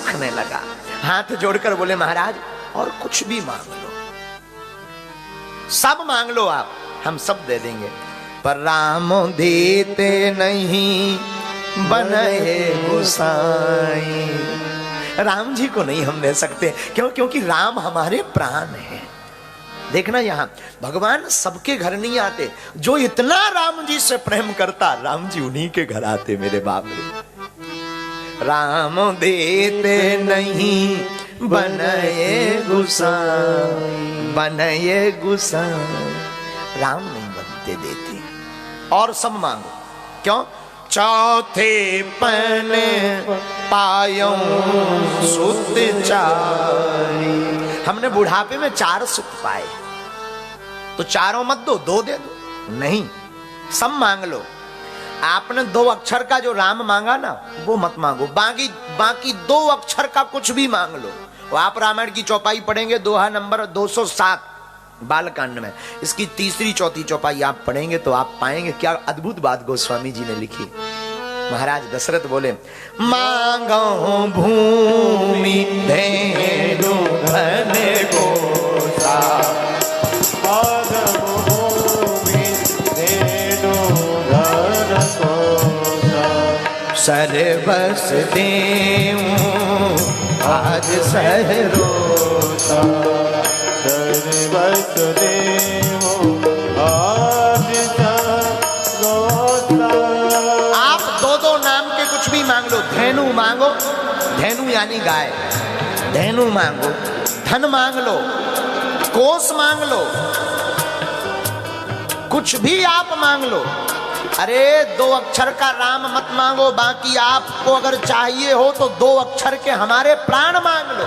सूखने लगा। हाथ जोड़कर बोले महाराज और कुछ भी मांग लो, सब मांग लो आप, हम सब दे देंगे। पर राम देते नहीं बनाए गोसाई। राम जी को नहीं हम दे सकते, क्यों? क्योंकि राम हमारे प्राण हैं। देखना यहां भगवान सबके घर नहीं आते, जो इतना राम जी से प्रेम करता राम जी उन्हीं के घर आते। मेरे बाप रे, राम देते नहीं बनाए गोसाई, बनाए गोसाई। राम नहीं बनते देते, और सब मांगो। क्यों? चौथे पन पायो सुत चारी। हमने बुढ़ापे में 4 सुत पाए, तो चारों मत दो, 2 दे दो। नहीं, सब मांग लो। आपने 2 अक्षर का जो राम मांगा ना वो मत मांगो, बाकी 2 अक्षर का कुछ भी मांग लो। वो आप रामायण की चौपाई पढ़ेंगे, दोहा नंबर 207 बालकांड में, इसकी 3री 4थी चौपाई आप पढ़ेंगे तो आप पाएंगे क्या अद्भुत बात गोस्वामी जी ने लिखी। महाराज दशरथ बोले, मांगो भूमि धेनु धन गोसा, सर्वस देऊं आज सहरोसा, सर्वस देऊं आज सहरोसा। आप 2 नाम के कुछ भी मांग लो। धेनु मांगो, धेनु यानी गाय, धेनु मांगो। धन मांग लो, कोस मांग लो, कुछ भी आप मांग लो। अरे 2 अक्षर का राम मत मांगो, बाकी आपको अगर चाहिए हो तो 2 अक्षर के हमारे प्राण मांग लो।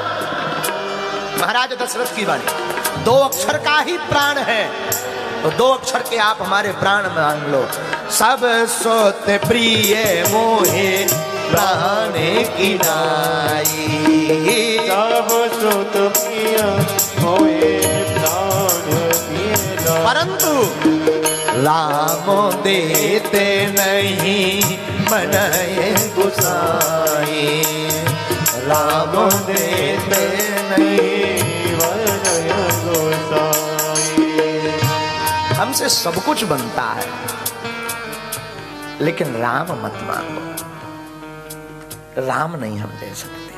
महाराज दशरथ की वाणी, 2 अक्षर का ही प्राण है, तो 2 अक्षर के आप हमारे प्राण मांग लो। सब सोत प्रिय मोहे प्राण की नाई, सब सोत प्रिय मोहे प्राण की नाई। परंतु राम देते नहीं बनाए गोसाई, राम देते नहीं बनाए गोसाई। हमसे सब कुछ बनता है, लेकिन राम मत मांगो। राम नहीं हम दे सकते।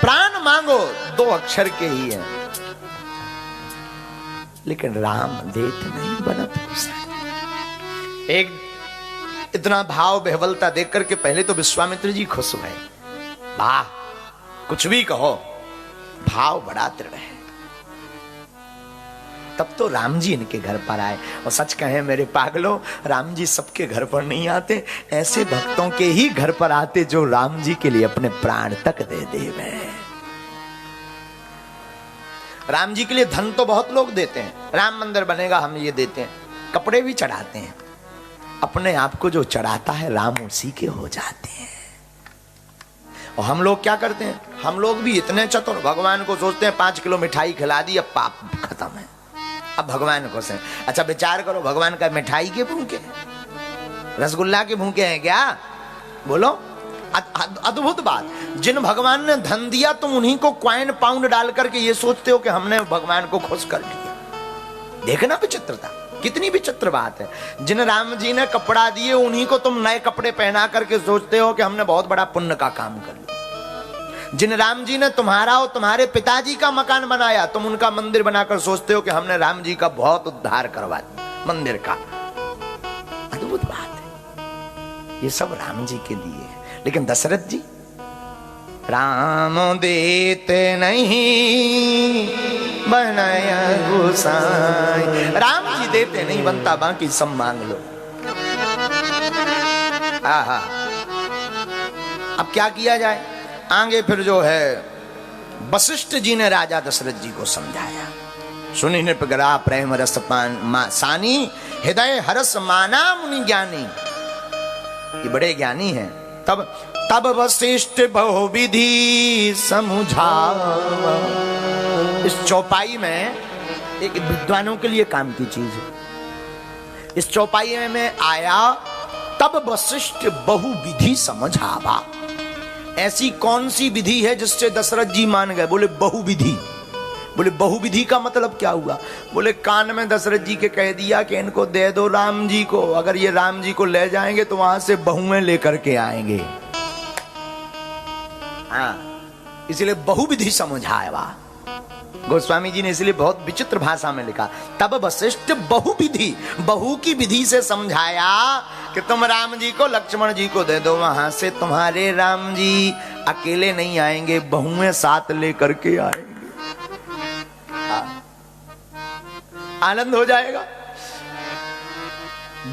प्राण मांगो, 2 अक्षर के ही है, लेकिन राम देते नहीं बनत गोसाई। एक इतना भाव बेहवलता देख करके पहले तो विश्वामित्र जी खुश हुए। वाह, कुछ भी कहो, भाव बड़ा दृढ़ है। तब तो राम जी इनके घर पर आए। और सच कहें मेरे पागलों, राम जी सबके घर पर नहीं आते, ऐसे भक्तों के ही घर पर आते जो राम जी के लिए अपने प्राण तक दे देवे। राम जी के लिए धन तो बहुत लोग देते हैं, राम मंदिर बनेगा हम ये देते हैं, कपड़े भी चढ़ाते हैं। अपने आप को जो चढ़ाता है राम उसी के हो जाते हैं। और हम लोग क्या करते हैं? हम लोग भी इतने चतुर, भगवान को सोचते हैं 5 किलो मिठाई खिला दी, अब पाप खत्म है। अब भगवान को से अच्छा विचार करो, भगवान का मिठाई के भूखे हैं, रसगुल्ला के भूखे हैं क्या? बोलो, अद्भुत बात। जिन भगवान ने धन दिया तुम उन्हीं को क्वाइन पाउंड डाल करके ये सोचते हो कि हमने भगवान को खुश कर लिया। देखना विचित्रता, कितनी विचित्र बात है। जिन राम जी ने कपड़ा दिए उन्हीं को तुम नए कपड़े पहना करके सोचते हो कि हमने बहुत बड़ा पुण्य का काम कर लिया। जिन राम जी ने तुम्हारा और तुम्हारे पिताजी का मकान बनाया, तुम उनका मंदिर बनाकर सोचते हो कि हमने राम जी का बहुत उद्धार करवा दिया मंदिर का। अद्भुत बात है, ये सब राम जी के लिए है। लेकिन दशरथ जी, राम देते नहीं बनाया गोसाई। राम जी देते नहीं बनता, बाकी सब मांग लो। आहा, अब क्या किया जाए? आगे फिर जो है वशिष्ठ जी ने राजा दशरथ जी को समझाया। सुनी नृपगरा प्रेम रस सानी, हृदय हरस माना मुनि ज्ञानी। ये बड़े ज्ञानी हैं। तब वशिष्ठ बहुविधि समझावा। इस चौपाई में एक विद्वानों के लिए काम की चीज है। इस चौपाई में आया तब वशिष्ठ बहुविधि समझावा। ऐसी कौन सी विधि है जिससे दशरथ जी मान गए? बोले बहुविधि। बोले बहुविधि का मतलब क्या हुआ? बोले कान में दशरथ जी के कह दिया कि इनको दे दो राम जी को, अगर ये राम जी को ले जाएंगे तो वहां से बहुएं लेकर के आएंगे। हाँ, इसलिए बहुविधि समझाया। वाह, गोस्वामी जी ने इसलिए बहुत विचित्र भाषा में लिखा, तब वशिष्ठ बहुविधि, बहु की विधि से समझाया कि तुम राम जी को लक्ष्मण जी को दे दो, वहां से तुम्हारे राम जी अकेले नहीं आएंगे, बहुएं साथ लेकर के आएंगे। आनंद हो जाएगा।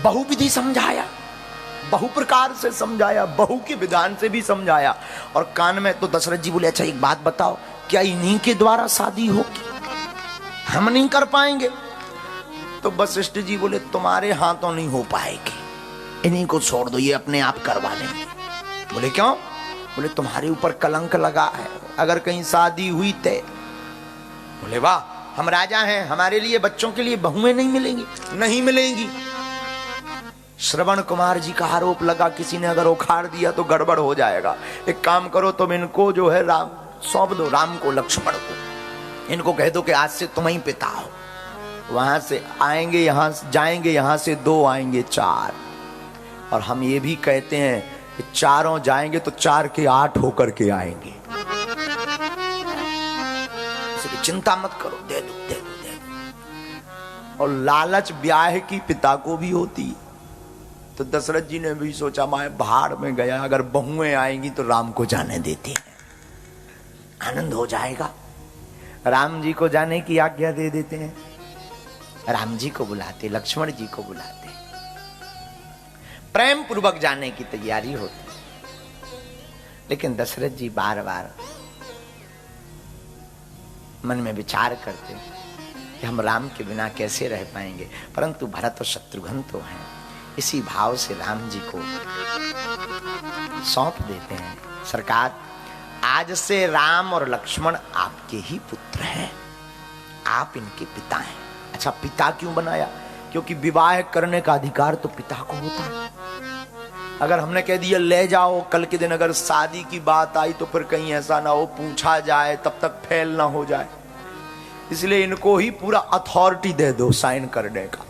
बहुविधि समझाया, बहु प्रकार से समझाया, बहु के विधान से भी समझाया। और कान में तो दशरथ जी बोले, अच्छा एक बात बताओ, क्या इन्हीं के द्वारा शादी होगी? हम नहीं कर पाएंगे। तो वशिष्ठ जी बोले, तुम्हारे हाथों नहीं हो पाएगी, इन्हीं को छोड़ दो, ये अपने आप करवा लेंगे। बोले क्यों? बोले तुम्हारे ऊपर कलंक लगा है, अगर कहीं शादी हुई तो। बोले वाह, हम राजा हैं, हमारे लिए बच्चों के लिए बहुएं नहीं मिलेंगी? नहीं मिलेंगी। श्रवण कुमार जी का आरोप लगा, किसी ने अगर उखाड़ दिया तो गड़बड़ हो जाएगा। एक काम करो, तुम इनको जो है राम सौंप दो, राम को लक्ष्मण को, इनको कह दो कि आज से तुम ही पिता हो। वहां से आएंगे, यहां जाएंगे, यहां से 2 आएंगे 4। और हम ये भी कहते हैं कि चारों जाएंगे तो 4 के 8 होकर के आएंगे। चिंता मत करो, दे दो दे दो दे दो। और लालच ब्याह की पिता को भी होती है। तो दशरथ जी ने भी सोचा, मैं भाड़ में गया, अगर बहुएं आएंगी तो राम को जाने देते हैं, आनंद हो जाएगा। राम जी को जाने की आज्ञा दे देते हैं, राम जी को बुलाते, लक्ष्मण जी को बुलाते, प्रेम पूर्वक जाने की तैयारी होती। लेकिन दशरथ जी बार बार मन में विचार करते कि हम राम के बिना कैसे रह पाएंगे, परंतु भरत और शत्रुघ्न तो हैं। इसी भाव से राम जी को सौंप देते हैं। सरकार, आज से राम और लक्ष्मण आपके ही पुत्र हैं, आप इनके पिता हैं। अच्छा, पिता क्यों बनाया? क्योंकि विवाह करने का अधिकार तो पिता को होता है। अगर हमने कह दिया ले जाओ, कल के दिन अगर शादी की बात आई तो फिर कहीं ऐसा ना हो पूछा जाए, तब तक फेल ना हो जाए। इसलिए इनको ही पूरा अथॉरिटी दे दो साइन करने का,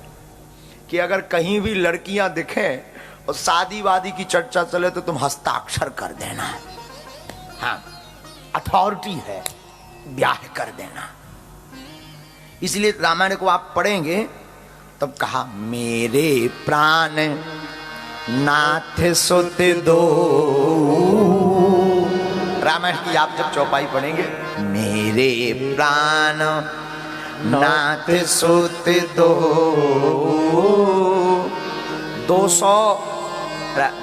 कि अगर कहीं भी लड़कियां दिखें और शादी वादी की चर्चा चले तो तुम हस्ताक्षर कर देना। हाँ, अथॉरिटी है, ब्याह कर देना। इसलिए रामायण को आप पढ़ेंगे तब कहा, मेरे प्राण नाथ सुत दो। रामायण की आप जब चौपाई पढ़ेंगे, मेरे प्राण नाथ सुत दो। 200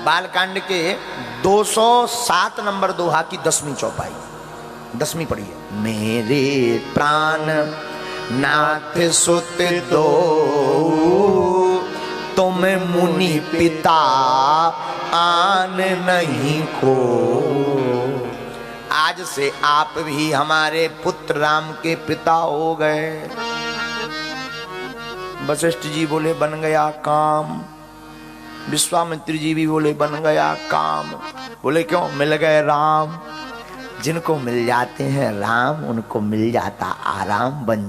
बालकांड के 207 नंबर दोहा की 10वीं चौपाई, 10वीं पढ़िए। मेरे प्राण नाथ सुत दो, तुम मुनि पिता आन नहीं को। आज से आप भी हमारे पुत्र राम के पिता हो गए। वशिष्ठ जी बोले बन गया काम। विश्वामित्र जी भी बोले बन गया काम। बोले क्यों? मिल गए राम। जिनको मिल जाते हैं राम, उनको मिल जाता आराम, बन